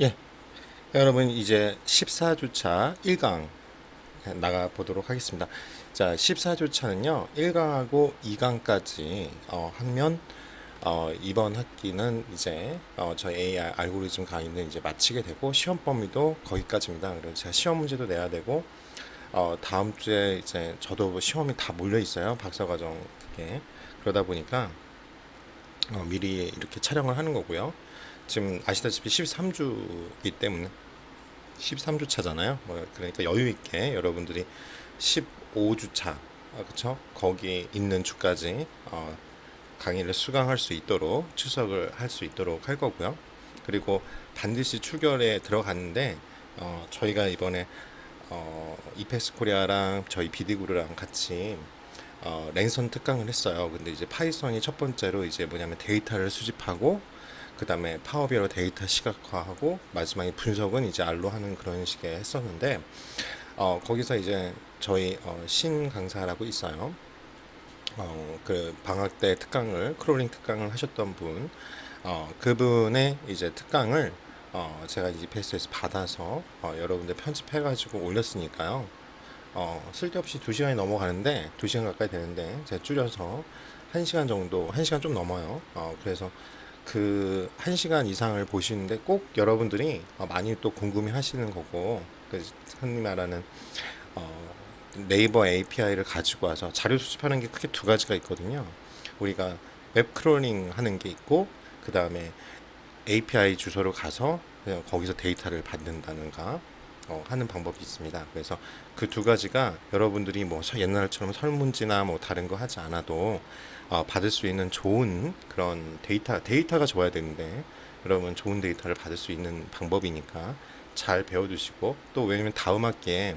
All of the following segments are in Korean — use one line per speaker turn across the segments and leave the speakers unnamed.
예, 여러분 이제 14주차 1강 나가 보도록 하겠습니다. 자, 14주차는요. 1강하고 2강까지 하면 이번 학기는 이제 저희 AI 알고리즘 강의는 이제 마치게 되고 시험 범위도 거기까지입니다. 그리고 제가 시험 문제도 내야 되고 다음 주에 이제 저도 뭐 시험이 다 몰려 있어요. 박사과정 그게. 그러다 보니까 미리 이렇게 촬영을 하는 거고요. 지금 아시다시피 13주이기 때문에 13주차잖아요. 뭐 그러니까 여유 있게 여러분들이 15주차, 그쵸? 거기 있는 주까지 강의를 수강할 수 있도록 추석을 할 수 있도록 할 거고요. 그리고 반드시 출결에 들어갔는데 저희가 이번에 이페스 코리아랑 저희 비디구르랑 같이 랜선 특강을 했어요. 근데 이제 파이썬이 첫 번째로 이제 뭐냐면 데이터를 수집하고 그 다음에 파워비로 데이터 시각화하고 마지막에 분석은 이제 알로 하는 그런 식의 했었는데 거기서 이제 저희 신 강사라고 있어요. 그 방학 때 특강을 크롤링 특강을 하셨던 분 그분의 이제 특강을 제가 이제 페이스에서 받아서 여러분들 편집해가지고 올렸으니까요. 쓸데없이 2시간이 넘어가는데 2시간 가까이 되는데 제가 줄여서 1시간 정도 1시간 좀 넘어요. 그래서 그 1시간 이상을 보시는데 꼭 여러분들이 많이 또 궁금해 하시는 거고 그 흔히 말하는 어, 네이버 API를 가지고 와서 자료 수집하는 게 크게 두 가지가 있거든요. 우리가 웹 크롤링 하는 게 있고 그 다음에 API 주소로 가서 그냥 거기서 데이터를 받는다는가 하는 방법이 있습니다. 그래서 그 두 가지가 여러분들이 뭐 옛날처럼 설문지나 뭐 다른 거 하지 않아도 받을 수 있는 좋은 그런 데이터가 좋아야 되는데 여러분 좋은 데이터를 받을 수 있는 방법이니까 잘 배워두시고 또 왜냐면 다음 학기에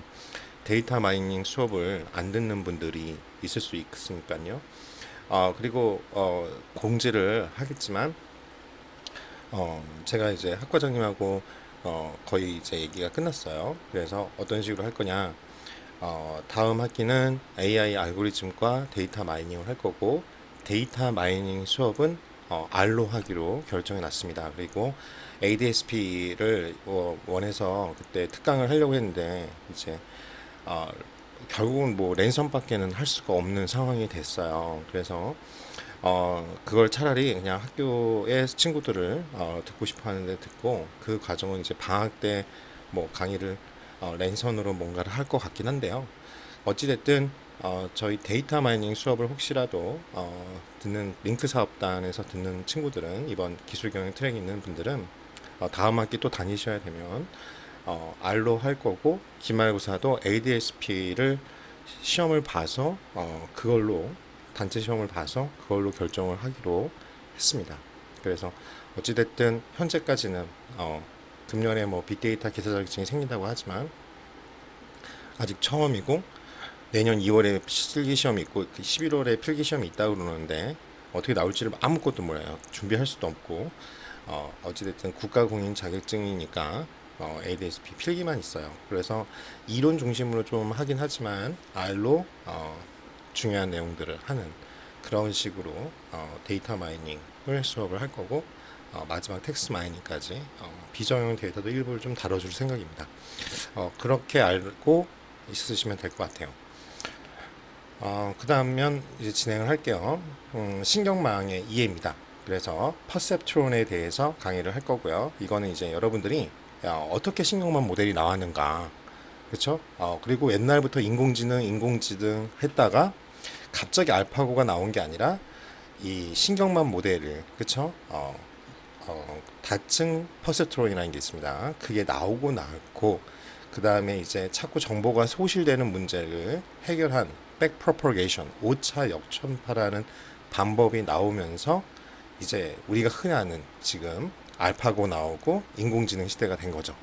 데이터 마이닝 수업을 안 듣는 분들이 있을 수 있으니까요. 그리고 공지를 하겠지만 제가 이제 학과장님하고 거의 이제 얘기가 끝났어요. 그래서 어떤 식으로 할 거냐. 다음 학기는 AI 알고리즘과 데이터 마이닝을 할 거고, 데이터 마이닝 수업은 R로 하기로 결정해 놨습니다. 그리고 ADSP를 원해서 그때 특강을 하려고 했는데, 이제 어, 결국은 뭐 랜선밖에는 할 수가 없는 상황이 됐어요. 그래서 그걸 차라리 그냥 학교의 친구들을 듣고 싶어 하는데 듣고 그 과정은 이제 방학 때 뭐 강의를 랜선으로 뭔가를 할 것 같긴 한데요. 어찌됐든 저희 데이터 마이닝 수업을 혹시라도 듣는 링크 사업단에서 듣는 친구들은 이번 기술 경영 트랙 있는 분들은 다음 학기 또 다니셔야 되면 R로 할 거고 기말고사도 ADSP를 시험을 봐서 그걸로 단체 시험을 봐서 그걸로 결정을 하기로 했습니다. 그래서 어찌됐든 현재까지는 금년에 뭐 빅데이터 기사 자격증이 생긴다고 하지만 아직 처음이고 내년 2월에 실기 시험이 있고 11월에 필기 시험이 있다고 그러는데 어떻게 나올지를 아무것도 몰라요. 준비할 수도 없고 어찌됐든 국가공인 자격증이니까 ADSP 필기만 있어요. 그래서 이론 중심으로 좀 하긴 하지만 R로 중요한 내용들을 하는 그런 식으로 데이터 마이닝을 수업을 할 거고 마지막 텍스트 마이닝까지 비정형 데이터도 일부를 좀 다뤄줄 생각입니다. 그렇게 알고 있으시면 될 것 같아요. 그 다음면 이제 진행을 할게요. 신경망의 이해입니다. 그래서 퍼셉트론에 대해서 강의를 할 거고요. 이거는 이제 여러분들이 어떻게 신경망 모델이 나왔는가, 그렇죠? 그리고 옛날부터 인공지능 했다가 갑자기 알파고가 나온 게 아니라 이 신경망 모델을, 그렇죠? 다층 퍼셉트론이라는 게 있습니다. 그게 나오고 나고 그 다음에 이제 자꾸 정보가 소실되는 문제를 해결한 백프로퍼게이션, 오차 역전파라는 방법이 나오면서 이제 우리가 흔히 아는 지금 알파고 나오고 인공지능 시대가 된 거죠.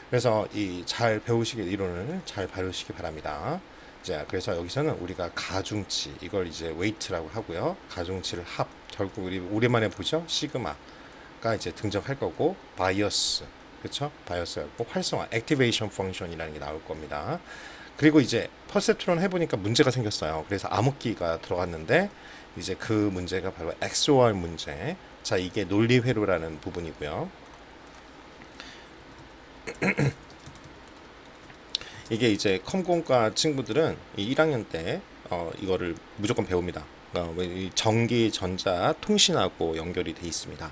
그래서 이 잘 배우시길 이론을 잘 배우시기 바랍니다. 이제 그래서 여기서는 우리가 가중치 이걸 이제 웨이트라고 하고요. 가중치를 결국 우리 오랜만에 보죠. 시그마가 이제 등장할 거고 바이어스 그렇죠? 바이어스하고 활성화 액티베이션 펑션이라는 게 나올 겁니다. 그리고 이제 퍼셉트론 해보니까 문제가 생겼어요. 그래서 암흑기가 들어갔는데 이제 그 문제가 바로 XOR 문제. 자, 이게 논리 회로라는 부분이고요. 이게 이제 컴공과 친구들은 이 1학년 때 이거를 무조건 배웁니다. 이 전기, 전자, 통신하고 연결이 돼 있습니다.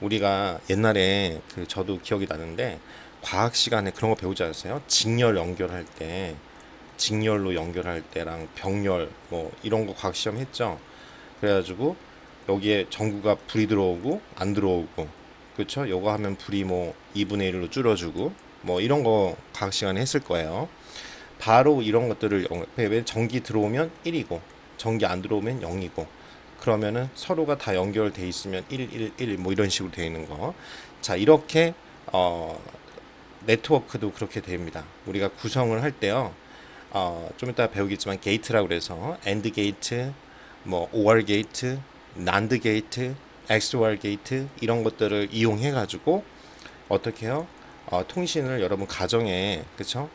우리가 옛날에 저도 기억이 나는데 과학 시간에 그런 거 배우지 않았어요? 직렬 연결할 때, 직렬로 연결할 때랑 병렬 뭐 이런 거 과학 시험 했죠. 그래가지고 여기에 전구가 불이 들어오고 안 들어오고, 그렇죠? 요거 하면 불이 뭐 2분의 1로 줄어주고 뭐 이런 거 과학 시간에 했을 거예요. 바로 이런 것들을 왜 전기 들어오면 1이고 전기 안 들어오면 0이고, 그러면은 서로가 다 연결돼 있으면 1, 1, 1 뭐 이런 식으로 되어 있는 거. 자, 이렇게 네트워크도 그렇게 됩니다. 우리가 구성을 할 때요. 좀 이따 배우겠지만 게이트라고 그래서 AND 게이트, 뭐 OR 게이트, NAND 게이트, XOR 게이트 이런 것들을 이용해 가지고 어떻게 해요? 통신을 여러분 가정에, 그쵸?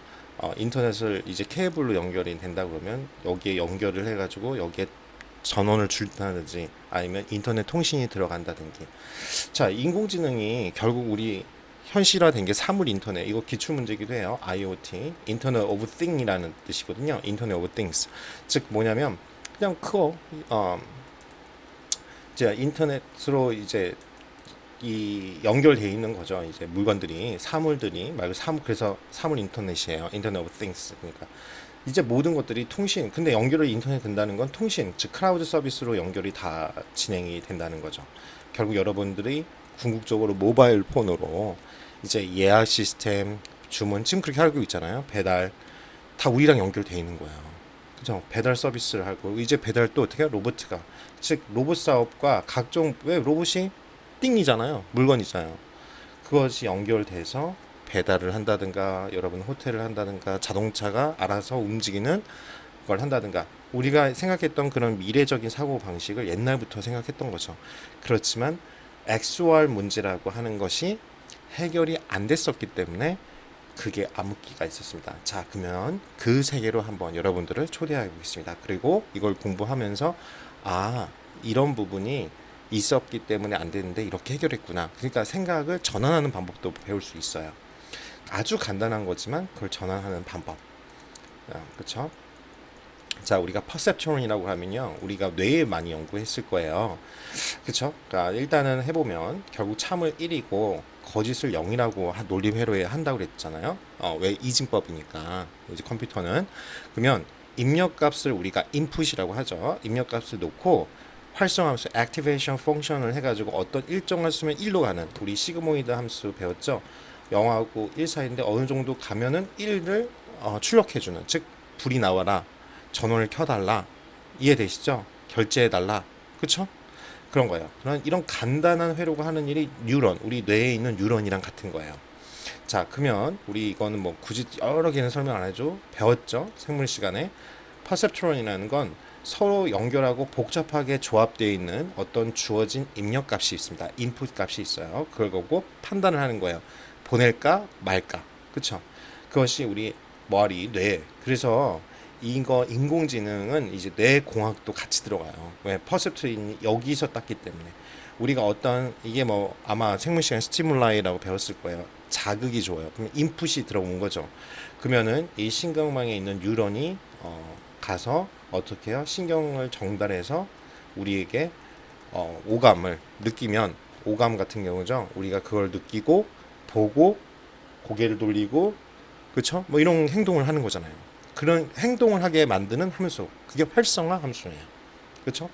인터넷을 이제 케이블로 연결이 된다 그러면 여기에 연결을 해 가지고 여기에 전원을 준다든지 아니면 인터넷 통신이 들어간다든지. 자, 인공지능이 결국 우리 현실화된 게 사물 인터넷, 이거 기출 문제기도 해요. IoT, 인터넷 오브 띵이라는 뜻이거든요. 인터넷 오브 띵스. 즉 뭐냐면 그냥 그거 이제 인터넷으로 이제 이 연결돼 있는 거죠. 이제 물건들이, 사물들이 말고 사물, 그래서 사물 인터넷이에요. 인터넷 오브 띵스. 그러니까 이제 모든 것들이 통신, 근데 연결이 인터넷 된다는 건 통신, 즉 클라우드 서비스로 연결이 다 진행이 된다는 거죠. 결국 여러분들이 궁극적으로 모바일 폰으로 이제 예약 시스템, 주문, 지금 그렇게 하고 있잖아요. 배달 다 우리랑 연결돼 있는 거예요. 그죠? 배달 서비스를 하고 이제 배달 또 어떻게 해요? 로봇가, 즉 로봇 사업과 각종, 왜 로봇이 띵이잖아요. 물건이잖아요. 그것이 연결돼서 배달을 한다든가 여러분 호텔을 한다든가 자동차가 알아서 움직이는 걸 한다든가, 우리가 생각했던 그런 미래적인 사고 방식을 옛날부터 생각했던 거죠. 그렇지만 XOR 문제라고 하는 것이 해결이 안 됐었기 때문에 그게 암흑기가 있었습니다. 자, 그러면 그 세계로 한번 여러분들을 초대해 보겠습니다. 그리고 이걸 공부하면서 이런 부분이 있었기 때문에 안 되는데 이렇게 해결했구나. 그러니까 생각을 전환하는 방법도 배울 수 있어요. 아주 간단한 거지만 그걸 전환하는 방법. 그렇죠? 자, 우리가 퍼셉트론이라고 하면요, 우리가 뇌에 많이 연구했을 거예요. 그렇죠? 그러니까 일단은 해보면 결국 참을 1이고 거짓을 0이라고 논리 회로에 한다고 그랬잖아요. 왜? 이진법이니까. 이제 컴퓨터는 그러면 입력값을 우리가 인풋이라고 하죠. 입력값을 놓고 활성함수 activation function을 해가지고 어떤 일정을 쓰면 1로 가는, 우리 시그모이드 함수 배웠죠. 0하고 1 사이인데 어느 정도 가면은 1을 출력해주는, 즉 불이 나와라, 전원을 켜달라, 이해되시죠? 결제해달라, 그쵸? 그런 거예요. 이런 간단한 회로가 하는 일이 뉴런, 우리 뇌에 있는 뉴런이랑 같은 거예요. 자, 그러면 우리 이거는 뭐 굳이 여러 개는 설명 안 해줘, 배웠죠? 생물 시간에. 퍼셉트론이라는 건 서로 연결하고 복잡하게 조합되어 있는 어떤 주어진 입력값이 있습니다. 인풋 값이 있어요. 그걸 보고 판단을 하는 거예요. 보낼까 말까. 그쵸? 그것이 우리 머리, 뇌. 그래서 이거 인공지능은 이제 뇌공학도 같이 들어가요. 왜? 퍼셉트론이 여기서 땄기 때문에. 우리가 어떤, 이게 뭐 아마 생물 시간 스티뮬라이라고 배웠을 거예요. 자극이 줘요. 그러면 인풋이 들어온 거죠. 그러면은 이 신경망에 있는 뉴런이 가서 어떻게 해요? 신경을 전달해서 우리에게 오감을 느끼면, 오감 같은 경우죠. 우리가 그걸 느끼고 보고 고개를 돌리고, 그쵸? 뭐 이런 행동을 하는 거잖아요. 그런 행동을 하게 만드는 함수, 그게 활성화 함수예요. 그쵸?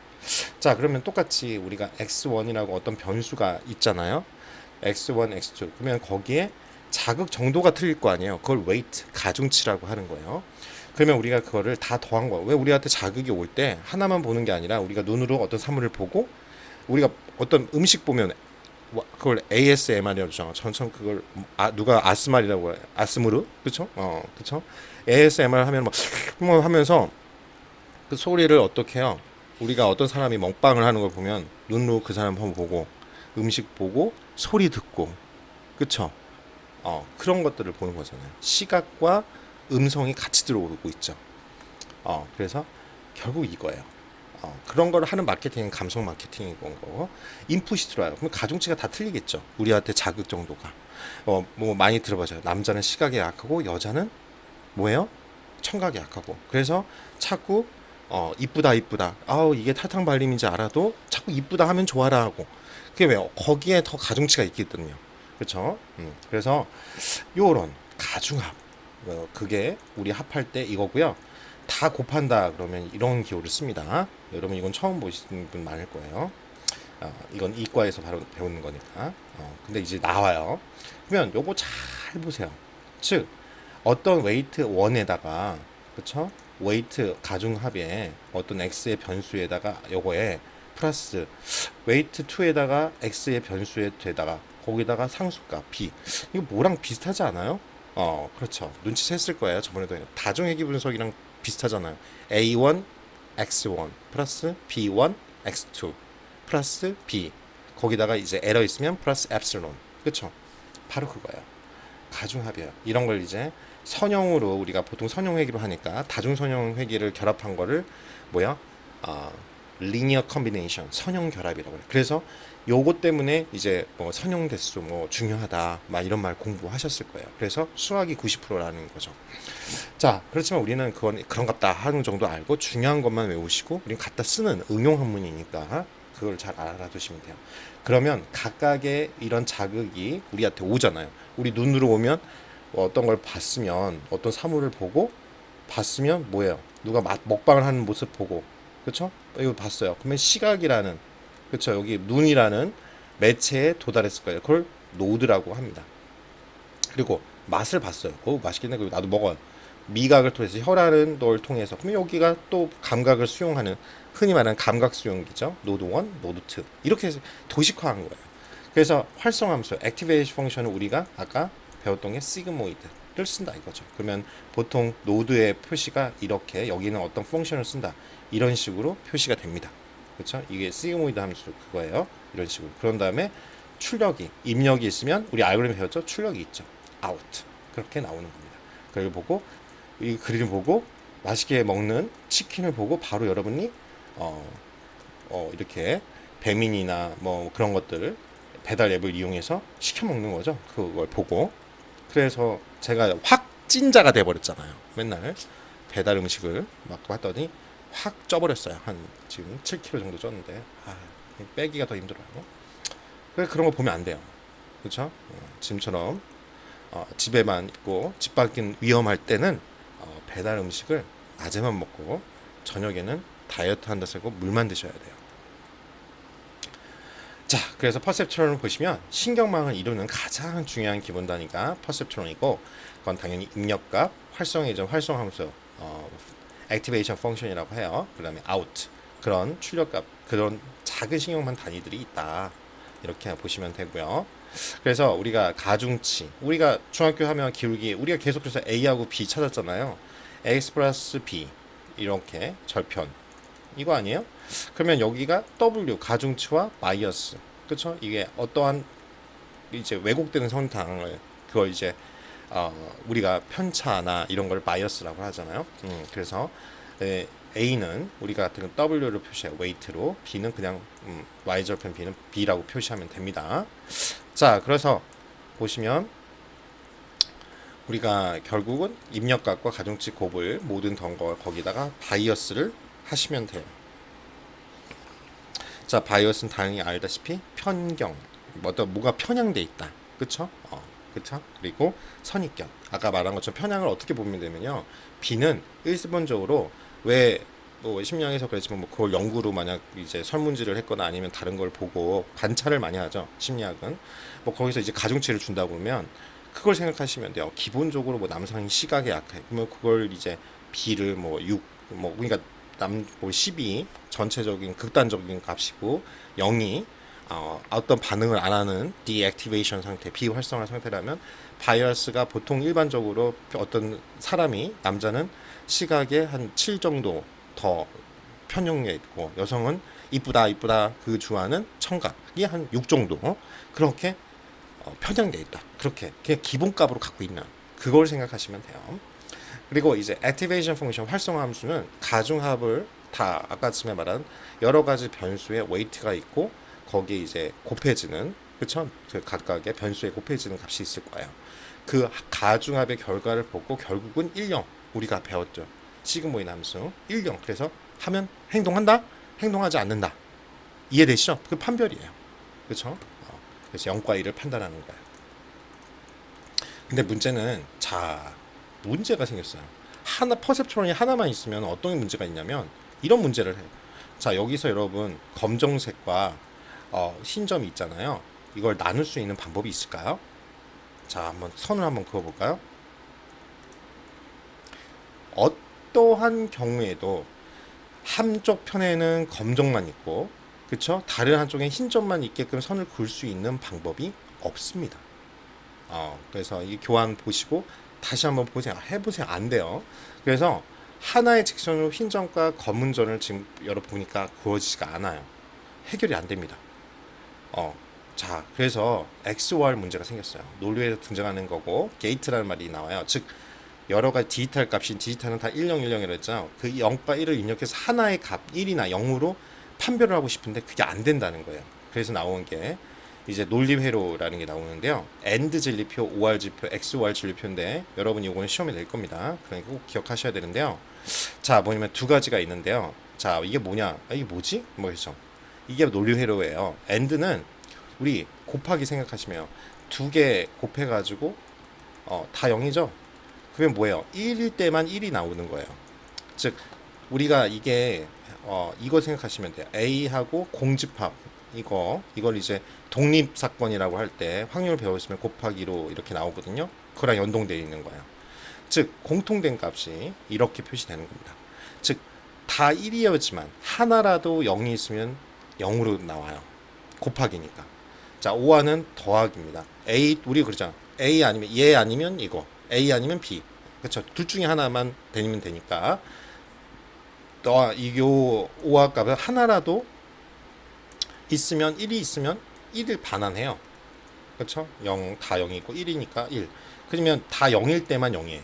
자, 그러면 똑같이 우리가 x1이라고 어떤 변수가 있잖아요. x1, x2. 그러면 거기에 자극 정도가 틀릴 거 아니에요. 그걸 weight, 가중치라고 하는 거예요. 그러면 우리가 그거를 다 더한 거예요. 왜? 우리한테 자극이 올 때 하나만 보는 게 아니라 우리가 눈으로 어떤 사물을 보고, 우리가 어떤 음식 보면 그걸 ASMR이라고 하죠. 전처럼 그걸 누가 아스말이라고 해요. 아스무르, 그렇죠? 그렇죠? ASMR 하면 뭐 하면서 그 소리를 어떻게 해요? 우리가 어떤 사람이 먹방을 하는 걸 보면 눈으로 그 사람 한번 보고 음식 보고 소리 듣고, 그렇죠? 그런 것들을 보는 거잖아요. 시각과 음성이 같이 들어오고 있죠. 그래서 결국 이거예요. 그런 걸 하는 마케팅은 감성 마케팅인 거고, 인풋이 들어와요. 그럼 가중치가 다 틀리겠죠. 우리한테 자극 정도가. 뭐 많이 들어보죠. 남자는 시각에 약하고 여자는 뭐예요? 청각에 약하고. 그래서 자꾸 이쁘다 이쁘다. 아우 이게 타탕 발림인지 알아도 자꾸 이쁘다 하면 좋아라 하고. 그게 왜요? 거기에 더 가중치가 있거든요. 그렇죠? 그래서 요런 가중합. 그게 우리 합할 때 이거고요. 다 곱한다 그러면 이런 기호를 씁니다. 여러분 이건 처음 보시는 분 많을 거예요. 이건 이과에서 바로 배우는 거니까. 근데 이제 나와요. 그러면 요거 잘 보세요. 즉 어떤 웨이트 1에다가 그쵸? 웨이트 가중합에 어떤 x의 변수에다가 요거에 플러스 웨이트 2에다가 x의 변수에다가 거기다가 상수값 b, 이거 뭐랑 비슷하지 않아요? 그렇죠. 눈치챘을 거예요. 저번에도 다중회귀 분석이랑 비슷하잖아요. a1 x1 플러스 b1 x2 플러스 b, 거기다가 이제 에러 있으면 플러스 엡실론. 그쵸? 바로 그거예요. 가중합이에요. 이런 걸 이제 선형으로, 우리가 보통 선형 회귀로 하니까 다중선형 회귀를 결합한 거를 뭐야? 리니어 컨비네이션, 선형 결합이라고 해요. 그래서 요거 때문에 이제 뭐 선형 대수 뭐 중요하다 막 이런 말 공부하셨을 거예요. 그래서 수학이 90%라는 거죠. 자, 그렇지만 우리는 그건 그런갑다 하는 정도 알고 중요한 것만 외우시고 우리는 갖다 쓰는 응용 한문이니까 그걸 잘 알아두시면 돼요. 그러면 각각의 이런 자극이 우리한테 오잖아요. 우리 눈으로 오면 어떤 걸 봤으면, 어떤 사물을 보고 봤으면 뭐예요? 누가 먹방을 하는 모습 보고, 그렇죠? 이거 봤어요. 그러면 시각이라는, 그렇죠? 여기 눈이라는 매체에 도달했을 거예요. 그걸 노드라고 합니다. 그리고 맛을 봤어요. 맛있겠네. 그리고 나도 먹어요. 미각을 통해서, 혀라는 걸 통해서. 그러면 여기가 또 감각을 수용하는, 흔히 말하는 감각 수용기죠. 노드 1, 노드 2. 이렇게 해서 도식화한 거예요. 그래서 활성함수, 액티베이션 펑션을 우리가 아까 배웠던 게 시그모이드를 쓴다 이거죠. 그러면 보통 노드의 표시가 이렇게, 여기는 어떤 펑션을 쓴다, 이런 식으로 표시가 됩니다. 그렇죠? 이게 시그모이드 함수 그거예요. 이런 식으로. 그런 다음에 출력이, 입력이 있으면 우리 알고리즘 배웠죠? 출력이 있죠. 아웃. 그렇게 나오는 겁니다. 그걸 보고, 이 그림을 보고 맛있게 먹는 치킨을 보고 바로 여러분이 이렇게 배민이나 뭐 그런 것들을 배달 앱을 이용해서 시켜 먹는 거죠. 그걸 보고. 그래서 제가 확진자가 돼버렸잖아요. 맨날 배달 음식을 막 하더니 확 쪄버렸어요. 한 지금 7kg 정도 쪘는데 빼기가 더 힘들어요. 그래서 그런 거 보면 안 돼요. 그렇죠? 지금처럼 집에만 있고 집 밖은 위험할 때는 배달 음식을 낮에만 먹고 저녁에는 다이어트 한다 생각하고 물만 드셔야 돼요. 자, 그래서 퍼셉트론을 보시면 신경망을 이루는 가장 중요한 기본 단위가 퍼셉트론이고, 그건 당연히 입력값, 활성예전, 활성함수, 액티베이션 펑션이라고 해요. 그 다음에 아웃, 그런 출력값, 그런 작은 신경망 단위들이 있다. 이렇게 보시면 되고요. 그래서 우리가 가중치, 우리가 중학교 하면 기울기, 우리가 계속해서 A하고 B 찾았잖아요. X 플러스 B, 이렇게 절편, 이거 아니에요? 그러면 여기가 W, 가중치와 마이어스, 그쵸? 이게 어떠한 이제 왜곡되는 성탕을, 그걸 이제 우리가 편차나 이런 걸 마이어스라고 하잖아요. 그래서 A는 우리가 같은 W를 표시해 웨이트로, B는 그냥 Y절편 B는 B라고 표시하면 됩니다. 자, 그래서 보시면 우리가 결국은 입력값과 가중치 곱을 모든 덩거 거기다가 바이어스를 하시면 돼요. 자, 바이어스는 당연히 알다시피 편경, 뭐가 편향돼 있다, 그쵸? 그쵸? 그리고 선입견, 아까 말한 것처럼 편향을 어떻게 보면 되면요, B는 일반적으로 왜 뭐 심리학에서 그랬지만 뭐 그걸 연구로 만약 이제 설문지를 했거나 아니면 다른 걸 보고 관찰을 많이 하죠. 심리학은 뭐 거기서 이제 가중치를 준다고 그러면 그걸 생각하시면 돼요. 기본적으로 뭐 남성이 시각에 약해, 그러면 그걸 이제 B를 뭐 6, 뭐 그러니까 뭐 12 전체적인 극단적인 값이고 0이 어떤 반응을 안 하는 디액티베이션 상태, 비활성화 상태라면 바이어스가 보통 일반적으로 어떤 사람이, 남자는 시각에 한 7 정도 더 편향돼 있고, 여성은 이쁘다 이쁘다 그 주화는 청각이 한 6 정도 그렇게 편향돼 있다. 그렇게 그냥 기본값으로 갖고 있는 그걸 생각하시면 돼요. 그리고 이제 액티베이션 펑션, 활성화 함수는 가중합을 다 아까쯤에 말한 여러 가지 변수의 웨이트가 있고 거기에 이제 곱해지는 그쵸? 그 각각의 변수에 곱해지는 값이 있을 거예요. 그 가중합의 결과를 보고 결국은 1, 0 우리가 배웠죠. 시그모이드 함수 1, 0 그래서 하면 행동한다, 행동하지 않는다. 이해되시죠? 그 판별이에요. 그쵸? 그래서 0과 1을 판단하는 거예요. 근데 문제는 자 문제가 생겼어요. 하나 퍼셉트론이 하나만 있으면 어떤 문제가 있냐면 이런 문제를 해요. 자 여기서 여러분 검정색과 흰 점이 있잖아요. 이걸 나눌 수 있는 방법이 있을까요? 자 한번 선을 한번 그어볼까요? 어떠한 경우에도 한쪽 편에는 검정만 있고 그쵸? 다른 한쪽에 흰 점만 있게끔 선을 그을 수 있는 방법이 없습니다. 그래서 이 교환 보시고 다시 한번 보세요. 해보세요. 안 돼요. 그래서 하나의 직선으로 흰 점과 검은 점을 지금 여러분 보니까 그어지지가 않아요. 해결이 안 됩니다. 자, 그래서 XOR 문제가 생겼어요. 논리에서 등장하는 거고 게이트라는 말이 나와요. 즉 여러 가지 디지털 값이 디지털은 다 10, 10이라고 했잖아요. 그 0과 1을 입력해서 하나의 값 1이나 0으로 판별을 하고 싶은데 그게 안 된다는 거예요. 그래서 나온 게 이제 논리 회로라는 게 나오는데요. AND 진리표, OR 진리표, XOR 진리표인데 여러분 이거는 시험에 낼 겁니다. 그러니까 꼭 기억하셔야 되는데요. 자, 뭐냐면 두 가지가 있는데요. 자, 이게 뭐냐? 이게 뭐지? 뭐겠죠? 이게 논리 회로예요. AND는 우리 곱하기 생각하시면 두 개 곱해가지고 다 0이죠? 그러면 뭐예요? 1일 때만 1이 나오는 거예요. 즉 우리가 이게 이거 생각하시면 돼요. A하고 공집합 이걸 이제 독립사건이라고 할 때 확률 배웠으면 곱하기로 이렇게 나오거든요. 그거랑 연동되어 있는 거예요. 즉 공통된 값이 이렇게 표시되는 겁니다. 즉 다 1이었지만 하나라도 0이 있으면 0으로 나와요. 곱하기니까. 자, OR는 더하기입니다. A 우리 그러잖아. A 아니면 얘 아니면 이거. A 아니면 B. 그렇죠. 둘 중에 하나만 되면 되니까. 이 OR 값을 하나라도 있으면 1이 있으면 1을 반환해요. 그렇죠? 0 다 0이고 1이니까 1. 그러면 다 0일 때만 0이에요.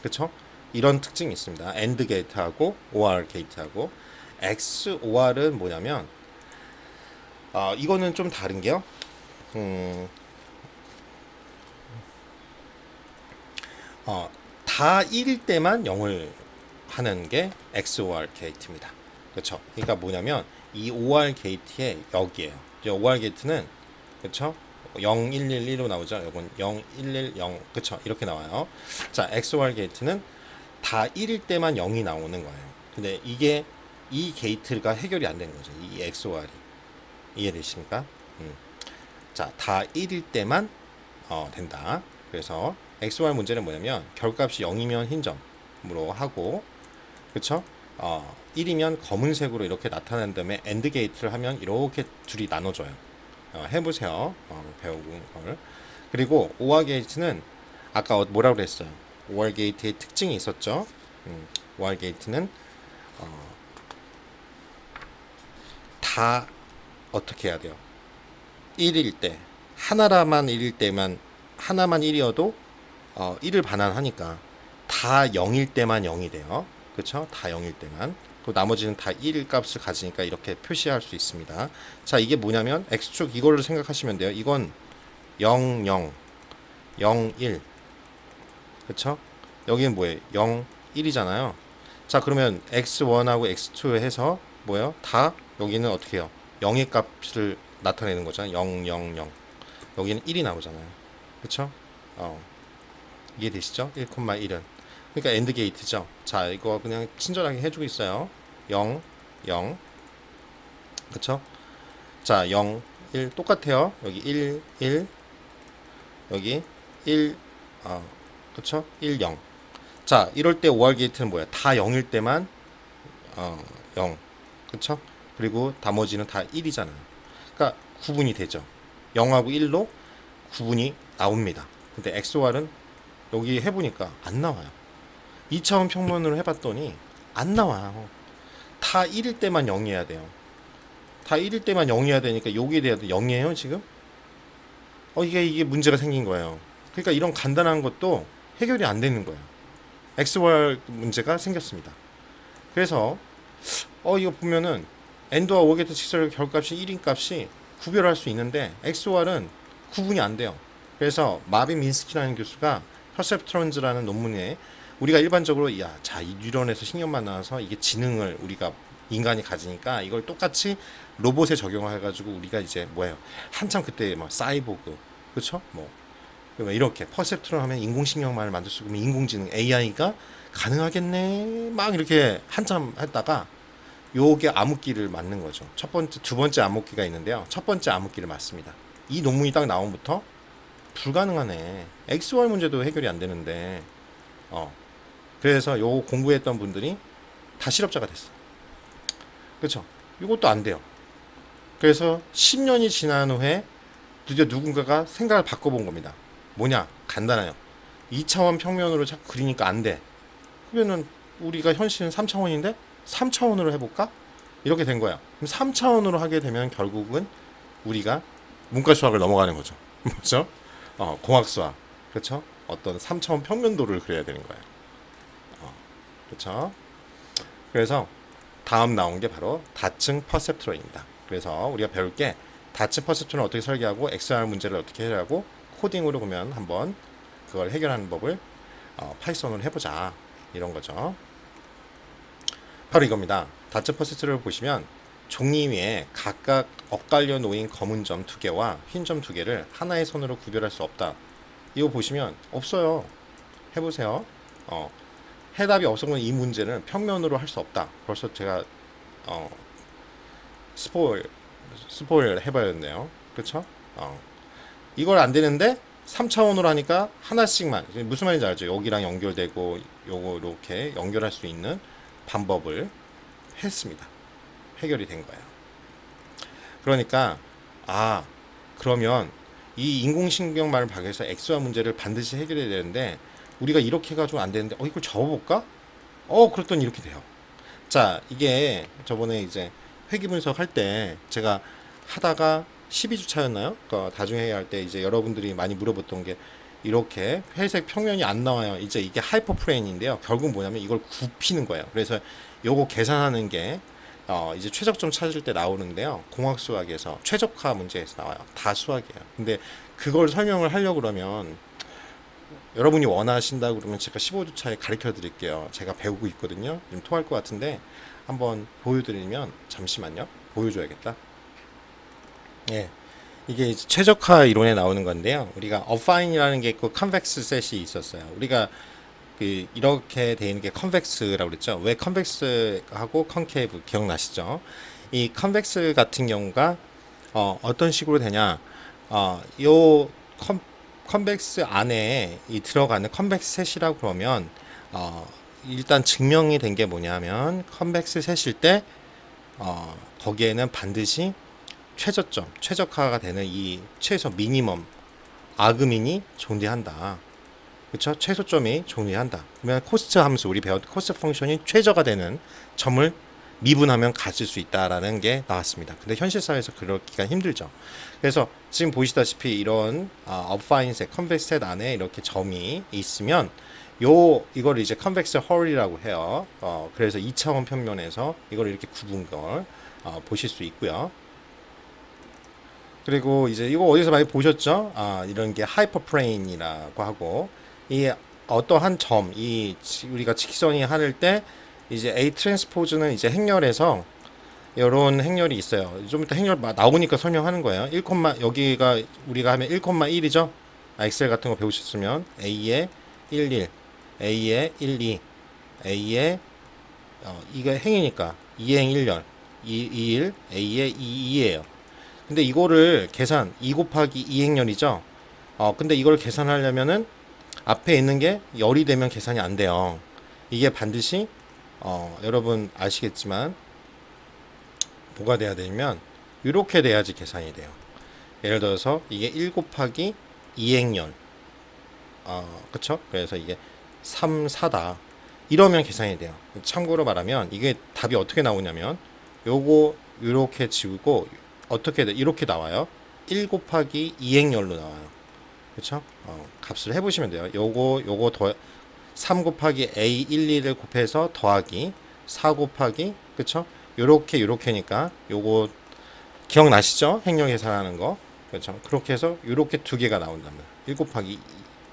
그렇죠? 이런 특징이 있습니다. AND 게이트하고 OR 게이트하고 XOR은 뭐냐면 이거는 좀 다른 게요. 다 1일 때만 0을 하는 게 XOR 게이트입니다. 그렇죠? 그러니까 뭐냐면 이 OR 게이트의 여기에요. OR 게이트는 그렇죠? 0, 1, 1, 1로 나오죠. 이건 0, 1, 1, 0 그렇죠? 이렇게 나와요. 자, XOR 게이트는 다 1일 때만 0이 나오는 거예요. 근데 이게 이 게이트가 해결이 안 되는 거죠. 이 XOR이 이해되십니까? 자, 다 1일 때만 된다. 그래서 XOR 문제는 뭐냐면 결값이 0이면 흰 점으로 하고 그렇죠? 1이면 검은색으로 이렇게 나타난 다음에 AND 게이트를 하면 이렇게 둘이 나눠져요. 해보세요. 배우고 걸. 그리고 OR 게이트는 아까 뭐라고 그랬어요? OR 게이트의 특징이 있었죠. OR 게이트는 다 어떻게 해야 돼요? 1일 때 하나만 1일 때만 하나만 1이어도 1을 반환하니까 다 0일 때만 0이 돼요. 그렇죠? 다 0일 때만. 또 나머지는 다 1 값을 가지니까 이렇게 표시할 수 있습니다. 자, 이게 뭐냐면 X축 이거를 생각하시면 돼요. 이건 0, 0, 0, 1. 그렇죠? 여기는 뭐예요? 0, 1이잖아요. 자, 그러면 X1하고 X2 해서 뭐예요? 다 여기는 어떻게 해요? 0의 값을 나타내는 거잖아요. 0, 0, 0. 여기는 1이 나오잖아요. 그렇죠? 이해되시죠? 1,1은. 그러니까 AND 게이트죠. 자, 이거 그냥 친절하게 해주고 있어요. 0, 0. 그쵸? 자, 0, 1 똑같아요. 여기 1, 1. 여기 1, 그쵸? 1, 0. 자, 이럴 때 OR 게이트는 뭐야? 다 0일 때만 0. 그쵸? 그리고 나머지는 다 1이잖아요. 그러니까 구분이 되죠. 0하고 1로 구분이 나옵니다. 근데 XOR은 여기 해보니까 안 나와요. 2차원 평면으로 해봤더니 안 나와요. 다 1일 때만 0이어야 돼요. 다 1일 때만 0이어야 되니까 여기에 대해서 0이에요 지금? 이게 문제가 생긴 거예요. 그러니까 이런 간단한 것도 해결이 안 되는 거예요. XOR 문제가 생겼습니다. 그래서 이거 보면은 엔드와 오게트 직설 결값이 1인 값이 구별할 수 있는데 XOR은 구분이 안 돼요. 그래서 마빈 민스키라는 교수가 퍼셉트론즈라는 논문에 우리가 일반적으로 자, 이 뉴런에서 신경만 나와서 이게 지능을 우리가 인간이 가지니까 이걸 똑같이 로봇에 적용해가지고 우리가 이제 뭐예요? 한참 그때 뭐 사이보그, 그렇죠? 뭐 이렇게 퍼셉트론 하면 인공신경만을 만들 수 있고 인공지능 AI가 가능하겠네 막 이렇게 한참 했다가 요게 암흑기를 맞는 거죠. 첫 번째, 두 번째 암흑기가 있는데요. 첫 번째 암흑기를 맞습니다. 이 논문이 딱 나온부터 불가능하네. XOR 문제도 해결이 안 되는데, 그래서 요 공부했던 분들이 다 실업자가 됐어. 그렇죠? 이것도 안 돼요. 그래서 10년이 지난 후에 드디어 누군가가 생각을 바꿔본 겁니다. 뭐냐? 간단해요. 2차원 평면으로 자꾸 그리니까 안 돼. 그러면은 우리가 현실은 3차원인데 3차원으로 해볼까? 이렇게 된 거야. 그럼 3차원으로 하게 되면 결국은 우리가 문과 수학을 넘어가는 거죠. 뭐죠? 공학 수학. 그렇죠? 어떤 3차원 평면도를 그려야 되는 거예요. 그렇죠? 그래서 다음 나온 게 바로 다층 퍼셉트론입니다. 그래서 우리가 배울 게 다층 퍼셉트론을 어떻게 설계하고 XR 문제를 어떻게 해결하고 코딩으로 보면 한번 그걸 해결하는 법을 파이썬으로 해보자. 이런 거죠. 바로 이겁니다. 다층 퍼셉트론을 보시면 종이 위에 각각 엇갈려 놓인 검은 점 2개와 흰 점 2개를 하나의 선으로 구별할 수 없다. 이거 보시면 없어요. 해보세요. 해답이 없으면 이 문제는 평면으로 할 수 없다. 벌써 제가 스포일 해봐야겠네요. 그쵸? 이걸 안 되는데 3차원으로 하니까 하나씩만, 무슨 말인지 알죠? 여기랑 연결되고 요거 이렇게 연결할 수 있는 방법을 했습니다. 해결이 된 거예요. 그러니까 그러면 이 인공신경만을 박여서 XOR 문제를 반드시 해결해야 되는데 우리가 이렇게 해가지고 안 되는데 이걸 접어볼까? 그랬더니 이렇게 돼요. 자, 이게 저번에 이제 회귀 분석할 때 제가 하다가 12주차였나요? 다중회의 할 때 이제 여러분들이 많이 물어봤던 게 이렇게 회색 평면이 안 나와요. 이제 이게 하이퍼플레인인데요. 결국 뭐냐면 이걸 굽히는 거예요. 그래서 요거 계산하는 게 이제 최적점 찾을 때 나오는데요. 공학수학에서 최적화 문제에서 나와요. 다 수학이에요. 근데 그걸 설명을 하려고 그러면 여러분이 원하신다 그러면 제가 15주차에 가르쳐 드릴게요. 제가 배우고 있거든요. 좀 통할 것 같은데 한번 보여드리면, 잠시만요. 보여줘야겠다. 예. 이게 이제 최적화 이론에 나오는 건데요. 우리가 어파인이라는 게 있고 컨벡스 셋이 있었어요. 우리가 이렇게 돼 있는 게 컨벡스라고 그랬죠. 왜 컨벡스하고 컨케이브 기억나시죠? 이 컨벡스 같은 경우가 어떤 식으로 되냐? 요 컨벡스 안에 들어가는 컨벡스 셋이라고 그러면 일단 증명이 된 게 뭐냐면 컨벡스 셋일 때 거기에는 반드시 최저점, 최적화가 되는 이 최소 미니멈 아그민이 존재한다. 그렇죠? 최소점이 존재한다. 그러면 코스트 함수, 우리 배웠던 코스트 펑션이 최저가 되는 점을 미분하면 가질 수 있다라는 게 나왔습니다. 근데 현실사회에서 그러기가 힘들죠. 그래서 지금 보시다시피 이런 업파인셋, 컨벡스셋 안에 이렇게 점이 있으면 이걸 이제 컨벡스 헐이라고 해요. 그래서 2차원 평면에서 이걸 이렇게 굽은 걸 보실 수 있고요. 그리고 이제 이거 어디서 많이 보셨죠? 이런 게 하이퍼플레인이라고 하고, 이 어떠한 점, 우리가 직선이 하늘 때 이제 A 트랜스포즈는 이제 행렬에서 이런 행렬이 있어요. 좀 이따 행렬 나오니까 설명하는 거예요. 1, 여기가 우리가 하면 1,1이죠. 엑셀 같은 거 배우셨으면 A에 11, A에 12, A에 이게 행이니까 2행 1열, 21, A에 22예요. 근데 이거를 계산 2 곱하기 2행렬이죠. 근데 이걸 계산하려면은 앞에 있는 게 열이 되면 계산이 안 돼요. 이게 반드시 여러분 아시겠지만 뭐가 돼야 되냐면 이렇게 돼야지 계산이 돼요. 예를 들어서 이게 1 곱하기 2행렬, 그쵸? 그래서 이게 3, 4다. 이러면 계산이 돼요. 참고로 말하면 이게 답이 어떻게 나오냐면 요거 이렇게 지우고 어떻게 이렇게 나와요. 1 곱하기 2행렬로 나와요. 그쵸? 값을 해보시면 돼요. 요거 3 곱하기 A12를 곱해서 더하기 4 곱하기 그쵸? 요렇게니까 요거 기억나시죠? 행렬 계산하는 거. 그렇죠? 그렇게 해서 요렇게 두 개가 나온답니다. 1 곱하기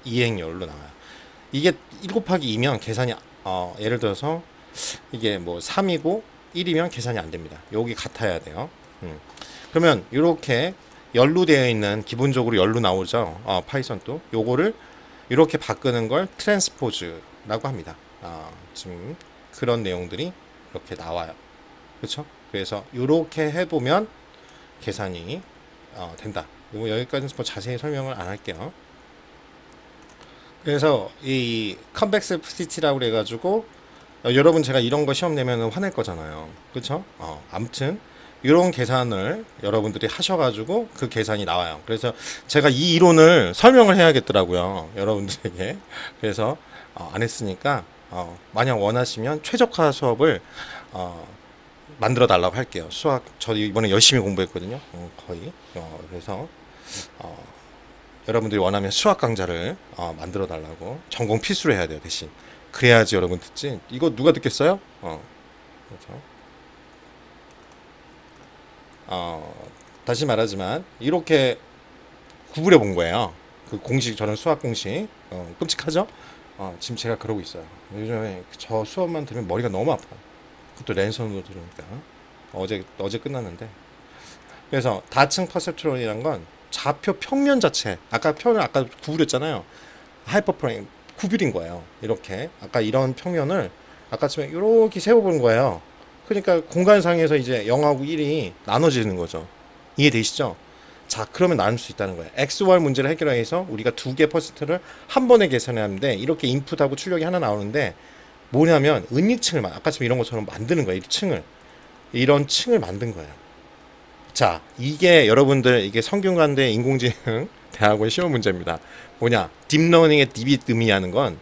2행렬로 나와요. 이게 1 곱하기 2면 계산이 예를 들어서 이게 뭐 3이고 1이면 계산이 안 됩니다. 여기 같아야 돼요. 그러면 이렇게 열로 되어 있는 기본적으로 열로 나오죠. 파이썬도 요거를 이렇게 바꾸는 걸 트랜스포즈라고 합니다. 지금 그런 내용들이 이렇게 나와요. 그렇죠? 그래서 이렇게 해보면 계산이 된다. 뭐 여기까지는 뭐 자세히 설명을 안 할게요. 그래서 이 컨벡시티라고 그래가지고 여러분 제가 이런 거 시험 내면 화낼 거잖아요. 그렇죠? 아무튼 이런 계산을 여러분들이 하셔가지고 그 계산이 나와요. 그래서 제가 이 이론을 설명을 해야겠더라고요, 여러분들에게. 그래서 안 했으니까 만약 원하시면 최적화 수업을 만들어 달라고 할게요. 수학 저 이번에 열심히 공부했거든요. 거의. 그래서 여러분들이 원하면 수학 강좌를 만들어 달라고. 전공 필수로 해야 돼요, 대신. 그래야지 여러분 듣지. 이거 누가 듣겠어요? 그렇죠. 다시 말하지만 이렇게 구분해 본 거예요. 그 공식, 저는 수학 공식. 끔찍하죠? 지금 제가 그러고 있어요. 요즘에 저 수업만 들으면 머리가 너무 아파요. 그것도 랜선으로 들으니까. 어제 끝났는데. 그래서 다층 퍼셉트론이란 건 좌표 평면 자체, 아까 구부렸잖아요. 하이퍼플레인 구부린 거예요. 이렇게 아까 이런 평면을 아까처럼 이렇게 세워본 거예요. 그러니까 공간상에서 이제 0하고 1이 나눠지는 거죠. 이해되시죠? 자, 그러면 나눌 수 있다는 거예요. XY 문제를 해결하기 위해서 우리가 두 개 퍼센트를 한 번에 계산해야 하는데, 이렇게 인풋하고 출력이 하나 나오는데 뭐냐면 은닉층을 아까처럼 이런 것처럼 만드는 거예요. 이런 층을 만든 거예요. 자, 이게 여러분들 이게 성균관대 인공지능 대학원 시험 문제입니다. 뭐냐? 딥러닝의 딥이 의미하는 건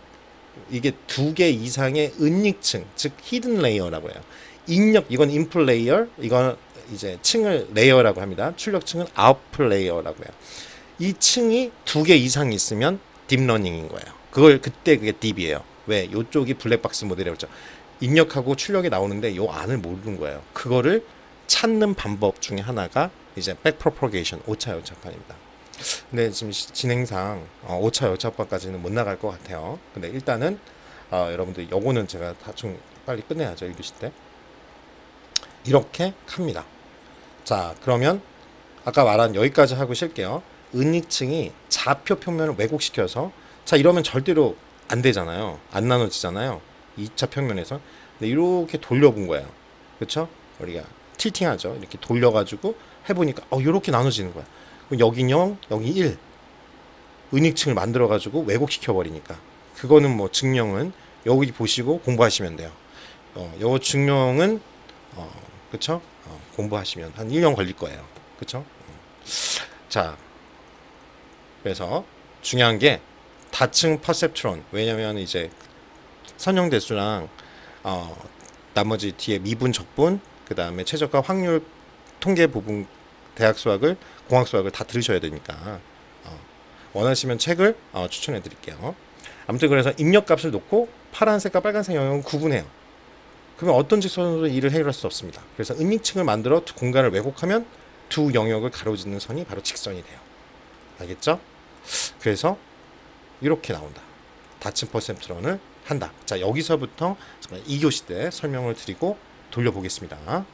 이게 두 개 이상의 은닉층, 즉 히든 레이어라고 해요. 이건 인풋 레이어, 이건 이제 층을 레이어라고 합니다. 출력층은 아웃풋 레이어라고 해요. 이 층이 두 개 이상 있으면 딥러닝인 거예요. 그게 딥이에요. 왜? 요쪽이 블랙박스 모델이라고 했죠. 입력하고 출력이 나오는데 요 안을 모르는 거예요. 그거를 찾는 방법 중에 하나가 이제 백프로포게이션, 오차 여차판입니다. 근데 지금 진행상 오차 여차판까지는 못 나갈 것 같아요. 근데 일단은 여러분들 요거는 제가 대충 빨리 끝내야죠, 1교시 때. 이렇게 합니다. 자, 그러면 아까 말한 여기까지 하고 쉴게요. 은닉층이 좌표 평면을 왜곡시켜서, 자, 이러면 절대로 안 되잖아요. 안 나눠지잖아요. 2차 평면에서. 근데 이렇게 돌려본 거예요. 그렇죠? 우리가 틸팅하죠. 이렇게 돌려가지고 해보니까 이렇게 나눠지는 거야. 그럼 여기 0, 여기 1. 은닉층을 만들어가지고 왜곡시켜 버리니까. 그거는 뭐 증명은 여기 보시고 공부하시면 돼요. 요 증명은 그쵸? 공부하시면 한 1년 걸릴 거예요. 그쵸? 자, 그래서 중요한 게 다층 퍼셉트론. 왜냐면 이제 선형대수랑 나머지 뒤에 미분, 적분, 그 다음에 최저가 확률 통계 부분 대학 수학을, 공학 수학을 다 들으셔야 되니까 원하시면 책을 추천해 드릴게요. 아무튼 그래서 입력값을 놓고 파란색과 빨간색 영역은 구분해요. 그러면 어떤 직선으로 이를 해결할 수 없습니다. 그래서 은닉층을 만들어 공간을 왜곡하면 두 영역을 가로짓는 선이 바로 직선이 돼요. 알겠죠? 그래서 이렇게 나온다. 다층 퍼셉트론을 한다. 자, 여기서부터 2교시 때 설명을 드리고 돌려보겠습니다.